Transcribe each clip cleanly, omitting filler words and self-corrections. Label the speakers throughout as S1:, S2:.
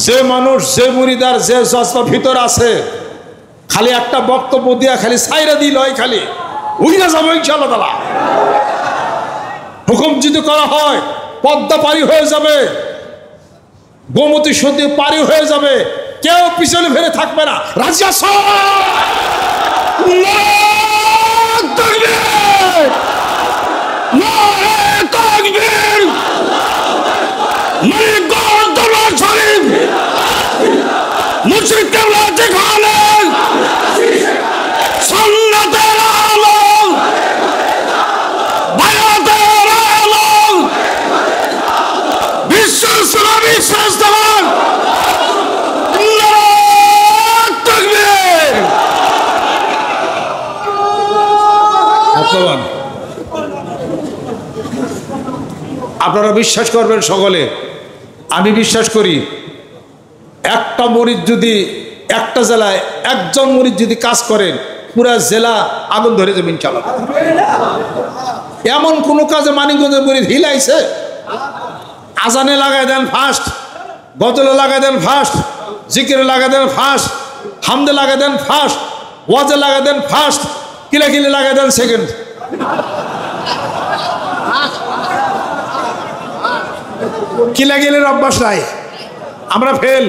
S1: যে মানুষ, যে মুরিদার, যে জজবা ভিতর আছে, খালি একটা বক্তব্য দিয়া খালি সাইরা দিল, খালি উইরা যাবো ইনশাআল্লাহ তাআলা। হুকুম যদি করা হয়, পদ্মা পারি হয়ে যাবে, গোমতী সতী পারি হয়ে যাবে, কেউ পিছনে ফিরে থাকবে না। রাজি আছো? আপনারা বিশ্বাস করবেন সকলে, আমি বিশ্বাস করি, একটা মরিদ যদি, একটা জেলায় একজন মরিদ যদি কাজ করেন, পুরা জেলা আগুন ধরে যাবে ইনশাআল্লাহ। এমন কোন কাজে মানিকগঞ্জের মরিদ হিলাইছে? আজানে লাগাই দেন ফার্স্ট, গজলে লাগাই দেন ফার্স্ট, জিকিরে লাগাই দেন ফার্স্ট, হামদে লাগাই দেন ফার্স্ট, ওয়াজে লাগাই দেন ফার্স্ট, কিলাকিলি লাগাই দেন সেকেন্ড। কিলাকিলির অভ্যাস নাই, আমরা ফেল।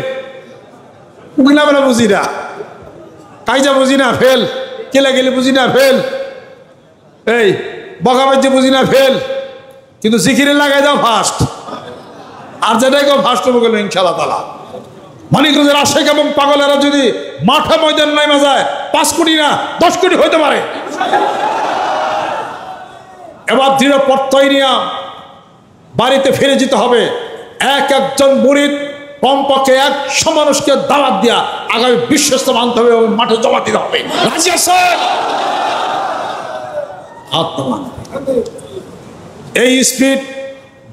S1: আমরা বুঝি না, কাইজা বুঝি না, ফেল। কিলাকিলি বুঝি না, ফেল। এই বকাবাজি বুঝি না, ফেল। কিন্তু জিকিরে লাগাই দাও ফার্স্ট, আর যেটাই কেউ ফার্স্ট হবে গেল ইনশাআল্লাহ তাআলা। মানিকগঞ্জের আশেক এবং পাগলেরা যদি মাঠে ময়দান নামা যায়, 5 কোটি না 10 কোটি হইতে পারে। এবার দৃঢ় প্রত্যয় নিয়ে বাড়িতে ফিরে যেতে হবে। একজন মুরিদ কমপক্ষে 100 মানুষকে দাওয়াত দিয়া আগামী বিশ্বস্ত মানতে হবে এবং মাঠে জমা দিতে হবে। রাজি আছেন? এই স্পিড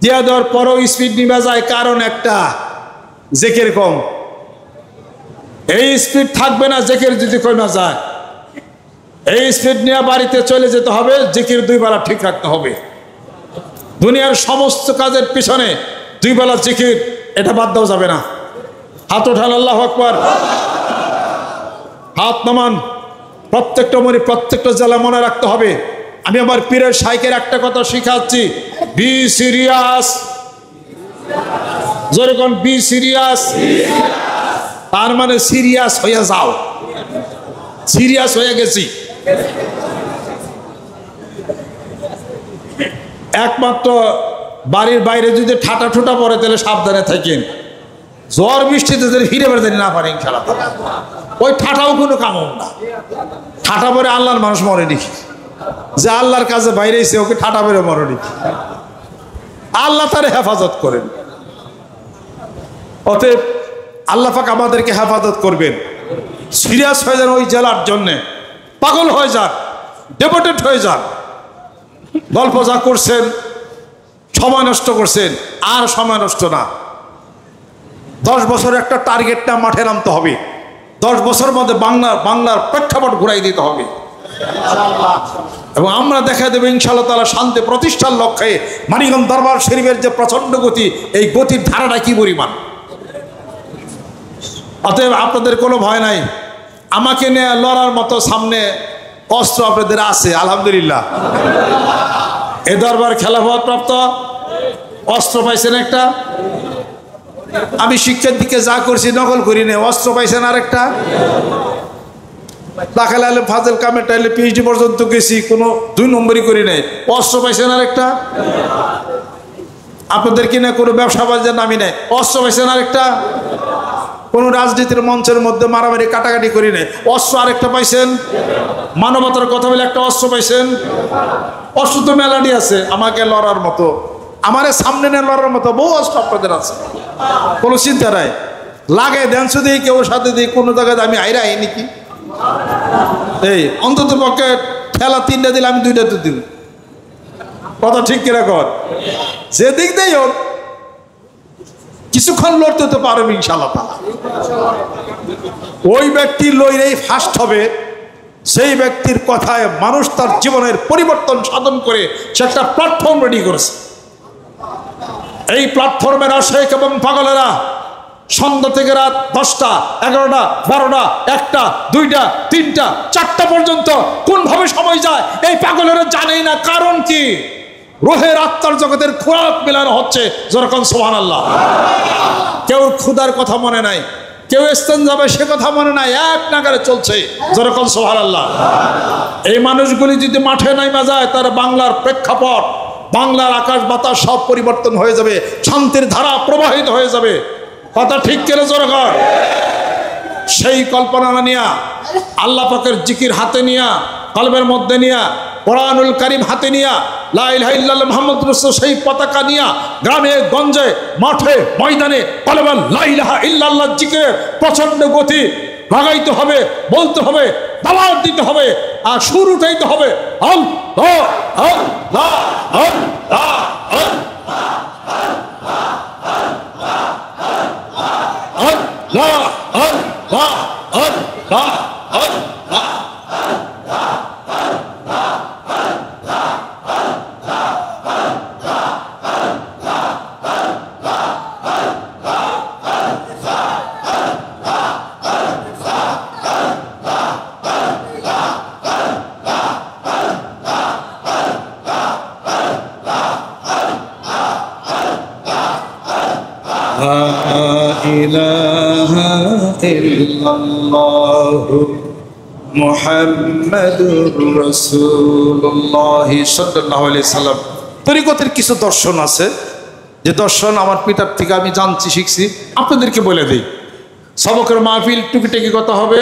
S1: দিয়া দেওয়ার পরও স্পিড নিভে যায়, কারণ একটা, জেকের কম। এই স্পিড থাকবে না জেকের যদি কমে যায়। এই স্পিড নিয়ে বাড়িতে চলে যেতে হবে, জিকির 2 বেলা ঠিক রাখতে হবে। দুনিয়ার সমস্ত কাজের পিছনে 2 বেলা জিকির, এটা বাদ দেওয়া যাবে না। হাত ওঠান, আল্লাহু আকবার। হাত নামান। প্রত্যেকটা মরি, প্রত্যেকটা জেলা মনে রাখতে হবে। আমি আমার পীরের শাইখের একটা কথা শিখাচ্ছি, বি সিরিয়াস। যেরকম বি সিরিয়াস, তার মানে সিরিয়াস হয়ে যাও। সিরিয়াস হয়ে গেছি। একমাত্র বাড়ির বাইরে যদি ঠাটা ঠুটা পড়ে, তাহলে সাবধানে থাকেন। ঝড় বৃষ্টিতে যদি ফিরে বেড়াতে না পারে ইনশাআল্লাহ, ওই ঠাটাও কোনো কাম না। ঠাটা পরে আল্লাহর মানুষ মরে নি, যে আল্লাহর কাজে বাইরে এসে ওকে ঠাটা পরে মরে নি। আল্লাহ তার হেফাজত করেন। অতএব আল্লাহ পাক আমাদেরকে হেফাজত করবেন। সিরিয়াস হয়ে যান ওই জেলার জন্যে, পাগল হয়ে যান, ডেভোটেড হয়ে যান। গল্প যা করছেন, সময় নষ্ট করছেন, আর সময় নষ্ট না। 10 বছর একটা টার্গেটটা মাঠে নামতে হবে। 10 বছরের মধ্যে বাংলার প্রেক্ষাপট ঘুরাই দিতে হবে, এবং আমরা দেখা দেবো ইনশাআল্লাহ তাআলা শান্তি প্রতিষ্ঠার লক্ষ্যে মানিকগঞ্জ দরবার শরীফের যে প্রচন্ড গতি, এই গতির ধারাটা কি পরিমাণ। অতএব আপনাদের কোনো ভয় নাই। আমাকে নিয়ে লড়ার মতো সামনে অস্ত্র আপনাদের আছে আলহামদুলিল্লাহ। এ দরবার খেলাফত প্রাপ্ত অস্ত্র পাইছেন একটা। আমি শিক্ষার দিকে যা করছি নকল করি না। অস্ত্র পাইছেন আরেকটা। দাখিল আলেম ফাজেল কামের টাইলে পিএইচডি পর্যন্ত গেছি, কোনো 2 নম্বরই করি নাই। অস্ত্র পাইছেন আরেকটা। আপনাদের কিনা কোনো ব্যবসা বাজার নামি নাই। অস্ত্র পাইছেন আরেকটা। কোনো রাজনীতির মঞ্চের মধ্যে মারামারি কাটাকাটি করি নাই। অস্ত্র আরেকটা পাইছেন। মানবতার কথা বলে একটা অস্ত্র পাইছেন। অস্ত্র তো মেলাডি আছে আমাকে লড়ার মতো, আমারে সামনে নিয়ে লড়ার মতো বহু অস্ত্র আপনাদের আছে, কোনো চিন্তা নাই। লাগাই দেন শুধু কেউ সাথে দিই, কোনো জায়গায় আমি আইরা আইনি কি। এই অন্তত পক্ষে ঠেলা 3টা দিলে আমি 2টা তো দিব। কথা ঠিক কিনা কর? যে দিক দেই হোক কিছুক্ষণ লড়তে তো পারবে ইনশাআল্লাহ তাআলা। ওই ব্যক্তি লইলেই ফার্স্ট হবে, সেই ব্যক্তির কথায় মানুষ তার জীবনের পরিবর্তন সাধন করে সে একটা প্ল্যাটফর্ম রেডি করেছে। এই প্ল্যাটফর্মের আশেক এবং পাগলেরা সন্ধ্যা থেকে রাত 10টা 11টা 12টা 1টা 2টা 3টা 4টা পর্যন্ত কোনভাবে সময় যায় এই পাগলেরা জানেই না। কারণ কি? রোহের আত্মার জগতের খোরাক মেলানো হচ্ছে। যেরকম সুবহানাল্লাহ। কেউ ক্ষুধার কথা মনে নাই, কেউ স্থান যাবে সে কথা মনে নাই, এক নাগারে চলছে। যেরকম সুবহানাল্লাহ। এই মানুষগুলি যদি মাঠে নাইমা যায়, তার বাংলার প্রেক্ষাপট, বাংলার আকাশ বাতাস সব পরিবর্তন হয়ে যাবে, শান্তির ধারা প্রবাহিত হয়ে যাবে। কথা ঠিক কেন? যেরকম সেই কল্পনা নিয়া, আল্লাহ পাকের জিকির হাতে নিয়া, কলবের মধ্যে নিয়া, কোরআনুল কারীম হাতে নিয়া, লা ইলাহা ইল্লাল্লাহ মুহাম্মাদুর রাসূল সেই পতাকা নিয়া, গ্রামে গঞ্জে মাঠে ময়দানে কলবে লা ইলাহা ইল্লাল্লাহ জিকিরে প্রচন্ড গতি লাগাইতে হবে, বলতে হবে, দাওয়াত দিতে হবে, আর সুর উঠাইতে হবে। আল্লাহ আল্লাহ আল্লাহ আল্লাহ আল্লাহ আল্লাহ আল্লাহ। মুহাম্মাদুর রাসূলুল্লাহ সাল্লাল্লাহু আলাইহি সাল্লাম। তরিকতের কিছু দর্শন আছে, যে দর্শন আমার পিতার থেকে আমি জানছি, শিখছি, আপনাদেরকে বলে দিই। সবকের মাহফিল টুকিটাকি কথা হবে,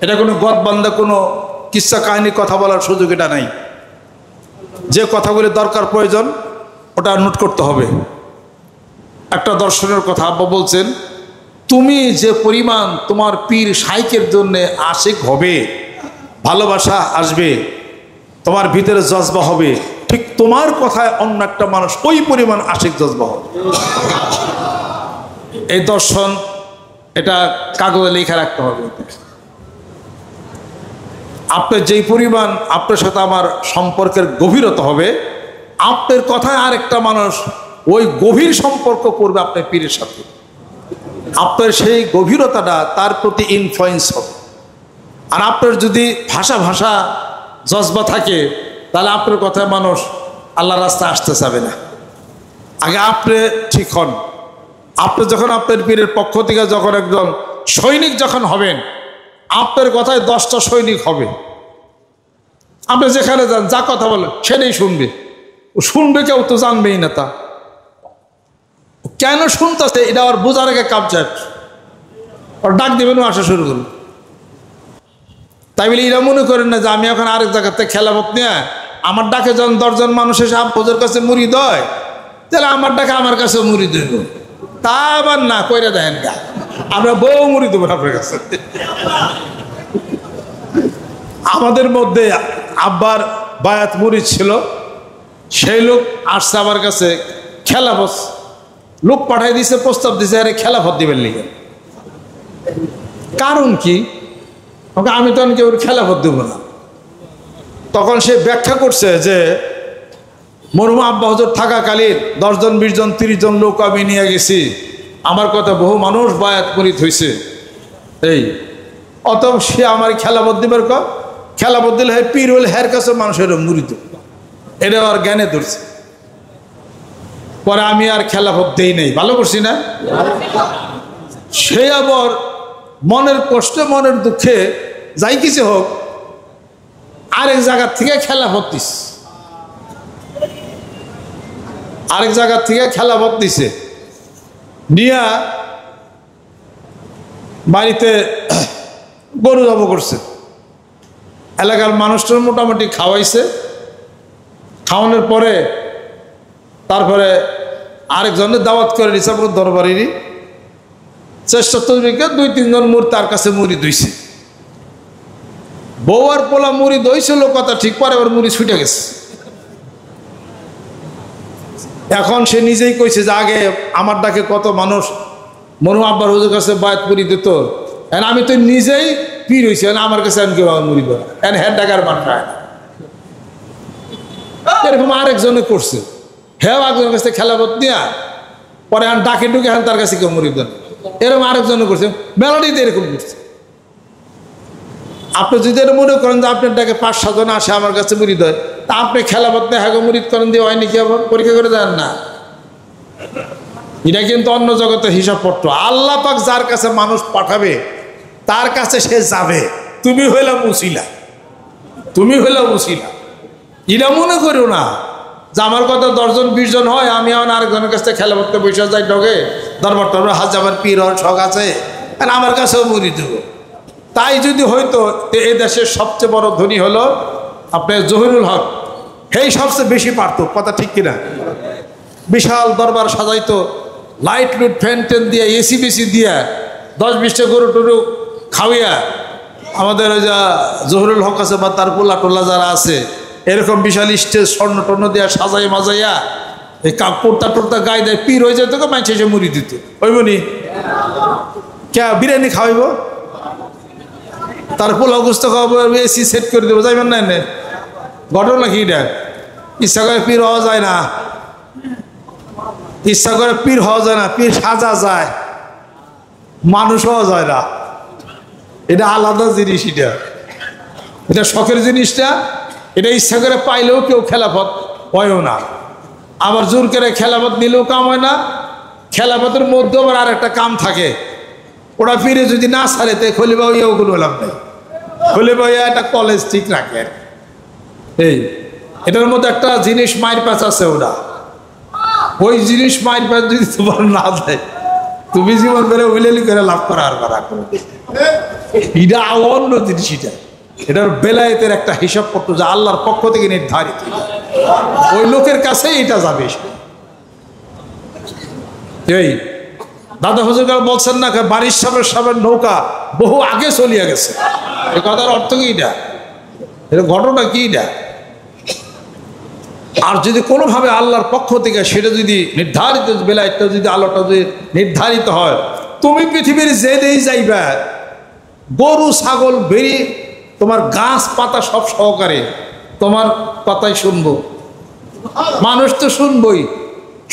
S1: এটা কোনো গদবান্ধা কোনো কিচ্ছা কাহিনী কথা বলার সুযোগ এটা নাই। যে কথাগুলি দরকার প্রয়োজন ওটা নোট করতে হবে। একটা দর্শনের কথা আব্বা বলছেন, তুমি যে পরিমাণ তোমার পীর শাইখের জন্য আশিক হবে, ভালোবাসা আসবে, তোমার ভিতরে জজবা হবে, ঠিক তোমার কথায় অন্য একটা মানুষ ওই পরিমাণ আশিক জজবা হবে। এই দর্শন এটা কাগজে লেখা রাখতে হবে। আপনার যেই পরিমাণ আপনার সাথে আমার সম্পর্কের গভীরতা হবে, আপনার কথায় আরেকটা মানুষ ওই গভীর সম্পর্ক করবে আপনার পীরের সাথে। আপনার সেই গভীরতাটা তার প্রতি ইনফ্লুয়েন্স হবে। আর আপনার যদি ভাষা জজবা থাকে, তাহলে আপনার কথায় মানুষ আল্লাহর রাস্তায় আসতে চাবে না। আগে আপনি ঠিক হন। আপনি যখন আপনার পীরের পক্ষ থেকে যখন একজন সৈনিক যখন হবেন, আপনার কথায় 10টা সৈনিক হবে। আপনি যেখানে যান, যা কথা বলেন সেটাই শুনবে। ও শুনবে, কেউ তো জানবেই না তা কেন শুনতেছে, এটা আর বোঝার আগে কাপচাট ওর ডাক দেবেন, আসা শুরু করুন। তাই বলে এরা মনে করেন না যে আমি এখন আরেক জায়গাতে খেলাফত নিয়ে আমার ডাকে যখন 10 জন মানুষ এসে আব্বুদের কাছে মুড়ি দেয়, তাহলে আমার ডাকে আমার কাছে মুড়ি দেব। তা আবার না কইরা দেন গা, আমরা বউ মুড়ি দেবো আপনার কাছে। আমাদের মধ্যে আব্বার বায়াত মুড়ি ছিল, সেই লোক আসছে আমার কাছে খেলাফত, লোক পাঠাই দিছে, প্রস্তাব দিছে, আরে খেলাফত দিবেন লিগে। কারণ কি? আমি তখন কেউ খেলাফত দেব না। তখন সে ব্যাখ্যা করছে যে মরহুম আব্বা হুজুর থাকাকালীন 10 জন 20 জন 30 জন লোক আমি নিয়ে গেছি, আমার কথা বহু মানুষ বায়াত মুরিদ হয়েছে। এই অত সে আমার খেলাফত দিবার খেলাফত দিলে পীর হলে হের কাছে মানুষের মুরিদ, এটা আর জ্ঞানে ধরছে। পরে আমি আর খেলাফত দেই নাই, ভালো করছি না। সে আবার মনের কষ্টে মনের দুঃখে যাই কিছু হোক আরেক জায়গার থেকে খেলাফত দিছে, আরেক জায়গার থেকে খেলাফত দিছে, নিয়া বাড়িতে গরু জব করছে। এলাকার মানুষটার মোটামুটি খাওয়াইছে। খাওয়ানোর পরে তারপরে আরেকজনের দাওয়াত করে নিছে আপনার দরবারেরই। চেষ্টা তৈরিকে 2-3 জন তার কাছে মুড়ি দইছে। বউ আর পোলা মুড়ি দইছিল কথা ঠিক, পরে আবার মুড়ি ছুটে গেছে। এখন সে নিজেই কইছে যে আগে আমার ডাকে কত মানুষ মরহুম আব্বার হুজুর কাছে বায়াত মুড়ি দিত, আমি তো নিজেই পীর হয়েছি, আমার কাছে আমি কেউ মুড়ি দেয় হ্যাঁ ডাকার মান খায় না। এরকম আরেকজনে করছে, হ্যাঁ একজনের কাছে খেলাফত নিয়ে পরে ডাকে ঢুকে তার কাছে কেউ মুড়ি দেন। এরকম আরেকজন করছে, মেলাডিতে এরকম করছে। আপনি যদি এটা মনে করেন যে আপনার ডাকে 5-7 জন আসে আমার কাছে মুরিদ হয়, তা আপনি খেলাপথ দেখা মুরিদ করেন দিয়ে হয় নাকি? আবার পরীক্ষা করে দেন না। এটা কিন্তু অন্য জগতের হিসাবপত্র। আল্লাহ পাক যার কাছে মানুষ পাঠাবে তার কাছে সে যাবে। তুমি হইলা মুসিলা, তুমি হইলা মুসিলা। এটা মনে করো না যে আমার কথা 10 জন 20 জন হয়, আমি এখন আরেকজনের কাছে খেলা করতে বসে যাই ঢোকে দরবার টরবার হাজ আমার পীর হওয়ার শখ আছে, আর আমার কাছেও মুড়ি দেব। তাই যদি হয়তো এ দেশের সবচেয়ে বড় ধনী হলো আপনার জহিরুল হক, সেই সবচেয়ে বেশি পারত, কথা ঠিক কিনা? বিশাল দরবার সাজাইতো, লাইট লুট ফ্যান টেন দিয়ে এসি বেসি দিয়ে 10-20টা গরু টরু খাওয়াইয়া আমাদের ওই যা জহিরুল হক আছে বা তার পোলা টোলা যারা আছে এরকম বিশাল স্টেজ স্বর্ণ টর্ণ দিয়া সাজাই মাজাইয়া এই কুর্তা টুর্তা গায়ে দেয়, পীর হয়ে যেত, মানুষ এসে মুড়ি দিত। ওই মনি কে বিরিয়ানি খাওয়াইব, তার পোলা গুস্ত খাওয়াবো, এসি সেট করে দেবো, যাইবেন না এনে? ঘটনা কি এটা? ইচ্ছা করে পীর হওয়া যায় না, ইচ্ছা করে পীর হওয়া যায় না, পীর সাজা যায়, মানুষ হওয়া যায় না। এটা আলাদা জিনিস, এটা শখের জিনিসটা। এটা ইচ্ছা করে পাইলেও কেউ খেলাফত হয়ও না, আবার জোর করে খেলাফত নিলেও কাম হয় না। খেলাফতের মধ্যে আবার আর একটা কাম থাকে, ওরা ফিরে যদি না ছাড়ে তো খলিফা হইয়া ওগুলো লাভ নেই। খলিফা হইয়া একটা কলেজ ঠিক রাখে। এই এটার মধ্যে একটা জিনিস মায়ের পাশ আছে, ওরা ওই জিনিস মায়ের পাশ যদি তোমার না দেয়, তুমি জীবন করে উইলেলি করে লাভ করা আর করা। এটা অন্য জিনিস, এটার বেলায়েতের একটা হিসাব পত্র যা আল্লাহর পক্ষ থেকে নির্ধারিত, ওই লোকের কাছে এটা যাবে। এই দাদা হুজুর বলছেন না, বারিশ সাহেবের নৌকা বহু আগে চলিয়া গেছে। এই কথার অর্থ কি? এটা ঘটনা কি? আর যদি কোনোভাবে আল্লাহর পক্ষ থেকে সেটা যদি নির্ধারিত বেলায়েতটা যদি আলোটা যদি নির্ধারিত হয়, তুমি পৃথিবীর জেনেই যাইবা, গরু ছাগল বেরি তোমার গাছ পাতা সব সহকারে তোমার কথাই শুনবো। মানুষ তো শুনবই,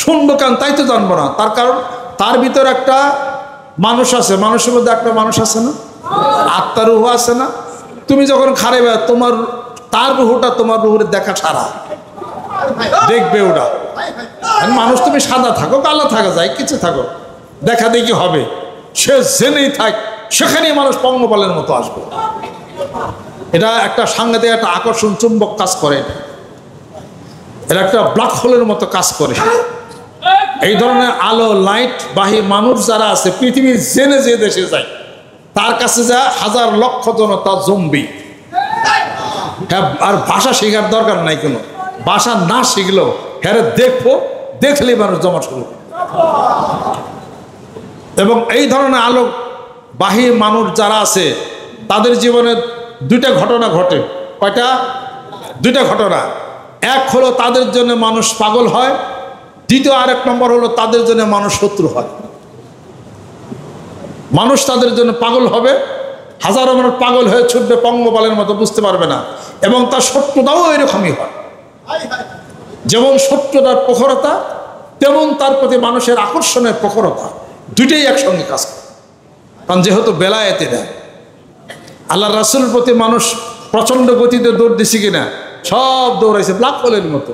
S1: শুনবো কেন তাই তো জানবো না। তার কারণ তার ভিতর একটা মানুষ আছে, মানুষের মধ্যে একটা মানুষ আছে না, আত্মার রুহ আছে না। তুমি যখন খারাইবা তোমার তার রুহটা তোমার রুহের দেখা ছাড়া দেখবে ওটা। মানুষ তুমি সাদা থাকো কালো থাকা যায় কিছু থাকো, দেখা দেখি হবে। সে জেনেই থাক, সেখানেই মানুষ পঙ্গপালের মতো আসবে। এটা একটা সাংঘাতিক একটা আকর্ষণ চুম্বক কাজ করে, এটা একটা ব্ল্যাক হোলের মতো কাজ করে। এই ধরনের আলো লাইট বাহী মানুষ যারা আছে পৃথিবীর জেনে যে দেশে যায় তার কাছে যা 1000 লক্ষ জনতা জম্বি। হ্যাঁ, আর ভাষা শেখার দরকার নাই, কোনো ভাষা না শিখলেও হ্যাঁ দেখবো, দেখলেই মানুষ জমা শুরু। এবং এই ধরনের আলোক বাহী মানুষ যারা আছে তাদের জীবনে 2টা ঘটনা ঘটে। কয়টা? 2টা ঘটনা। এক হলো তাদের জন্য মানুষ পাগল হয়, দ্বিতীয় আরেক নম্বর হলো তাদের জন্য মানুষ শত্রু হয়। মানুষ তাদের জন্য পাগল হবে, হাজারো মানুষ পাগল হয়ে ছুটবে পঙ্গপালের মতো, বুঝতে পারবে না। এবং তার শত্রুতাও এরকমই হয়। যেমন শত্রুতার প্রখরতা তেমন তার প্রতি মানুষের আকর্ষণের প্রখরতা, দুইটাই একসঙ্গে কাজ করে। কারণ যেহেতু বেলায়েতে দেয়, আল্লাহ রাসূলের প্রতি মানুষ প্রচন্ড গতিতে দৌড় দিছে কিনা, সব দৌড়াইছে ব্ল্যাক হোলের মতো।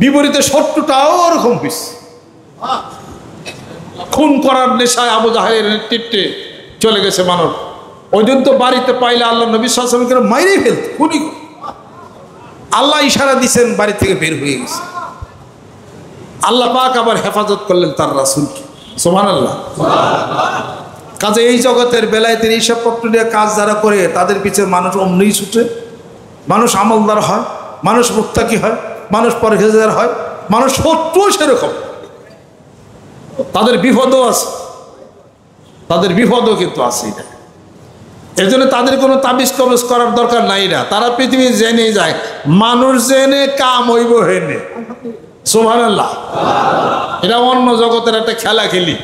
S1: বিপরীতে শত্রুটাও ওরকম পিস, খুন করার নেশায় আবু জাহেলের নেতৃত্বে চলে গেছে মানুষ। ওই দিন তো বাড়িতে পাইলে আল্লাহ নবী সাল্লাল্লাহু আলাইহি ওয়াসাল্লাম মাইরেই ফেলত, খুনি। আল্লাহ ইশারা দিচ্ছেন, বাড়ি থেকে বের হয়ে গেছে। আল্লাহ পাক আবার হেফাজত করলেন তার রাসূলকে। সুবহানাল্লাহ। কাজে এই জগতের বেলায়েতের হিসাব পত্র নিয়ে কাজ যারা করে তাদের পিছনে মানুষ অমনি ছুটে, মানুষ আমলদার হয়, মানুষ মুত্তাকি হয়, মানুষ পরহেজগার হয়, মানুষ শত্রুও সেরকম। তাদের বিপদও আছে, তাদের বিপদও কিন্তু আছে। এই জন্য তাদের কোনো তাবিজ কবজ করার দরকার নাই না। তারা পৃথিবী জেনে যায়, মানুষ জেনে কাম হইব হেনে। সুবহানাল্লাহ। এটা অন্য জগতের একটা খেলা খেলি।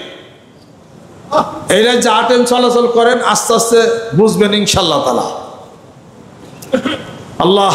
S1: এইটা যা আটেন চলাচল করেন, আস্তে আস্তে বুঝবেন ইনশাআল্লাহ তাআলা। আল্লাহ